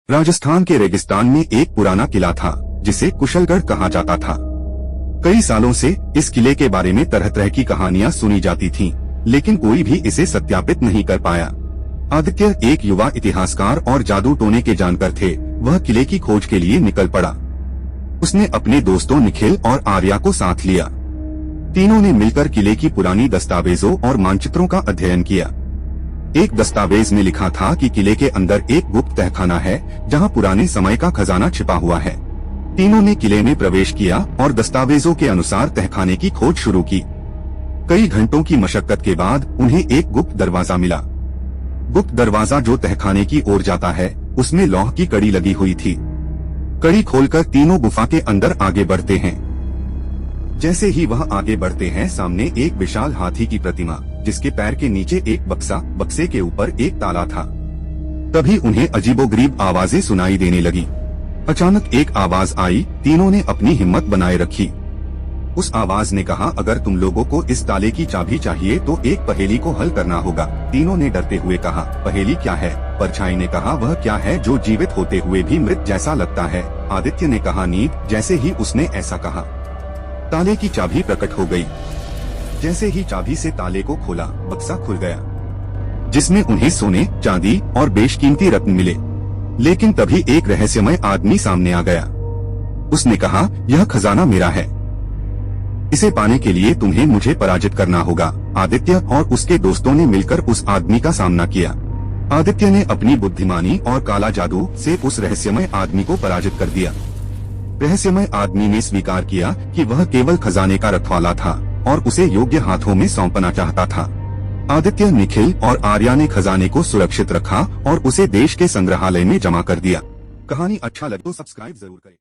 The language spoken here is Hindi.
राजस्थान के रेगिस्तान में एक पुराना किला था जिसे कुशलगढ़ कहा जाता था। कई सालों से इस किले के बारे में तरह तरह की कहानियां सुनी जाती थीं, लेकिन कोई भी इसे सत्यापित नहीं कर पाया। आदित्य एक युवा इतिहासकार और जादू टोने के जानकार थे। वह किले की खोज के लिए निकल पड़ा। उसने अपने दोस्तों निखिल और आर्या को साथ लिया। तीनों ने मिलकर किले की पुरानी दस्तावेजों और मानचित्रों का अध्ययन किया। एक दस्तावेज में लिखा था कि किले के अंदर एक गुप्त तहखाना है जहां पुराने समय का खजाना छिपा हुआ है। तीनों ने किले में प्रवेश किया और दस्तावेजों के अनुसार तहखाने की खोज शुरू की। कई घंटों की मशक्कत के बाद उन्हें एक गुप्त दरवाजा मिला। गुप्त दरवाजा जो तहखाने की ओर जाता है, उसमें लौह की कड़ी लगी हुई थी। कड़ी खोलकर तीनों गुफा के अंदर आगे बढ़ते हैं। जैसे ही वह आगे बढ़ते हैं, सामने एक विशाल हाथी की प्रतिमा, जिसके पैर के नीचे एक बक्सा, बक्से के ऊपर एक ताला था। तभी उन्हें अजीबोगरीब आवाजें सुनाई देने लगी। अचानक एक आवाज आई। तीनों ने अपनी हिम्मत बनाए रखी। उस आवाज ने कहा, अगर तुम लोगों को इस ताले की चाबी चाहिए तो एक पहेली को हल करना होगा। तीनों ने डरते हुए कहा, पहेली क्या है? परछाई ने कहा, वह क्या है जो जीवित होते हुए भी मृत जैसा लगता है? आदित्य ने कहा, नींद। जैसे ही उसने ऐसा कहा, ताले की चाबी प्रकट हो गई। जैसे ही चाबी से ताले को खोला, बक्सा खुल गया, जिसमें उन्हें सोने, चांदी और बेशकीमती रत्न मिले। लेकिन तभी एक रहस्यमय आदमी सामने आ गया। उसने कहा, यह खजाना मेरा है। इसे पाने के लिए तुम्हें मुझे पराजित करना होगा। आदित्य और उसके दोस्तों ने मिलकर उस आदमी का सामना किया। आदित्य ने अपनी बुद्धिमानी और काला जादू से उस रहस्यमय आदमी को पराजित कर दिया। रहस्यमय आदमी ने स्वीकार किया कि वह केवल खजाने का रखवाला था और उसे योग्य हाथों में सौंपना चाहता था। आदित्य, निखिल और आर्या ने खजाने को सुरक्षित रखा और उसे देश के संग्रहालय में जमा कर दिया। कहानी अच्छा लगे तो सब्सक्राइब जरूर करें।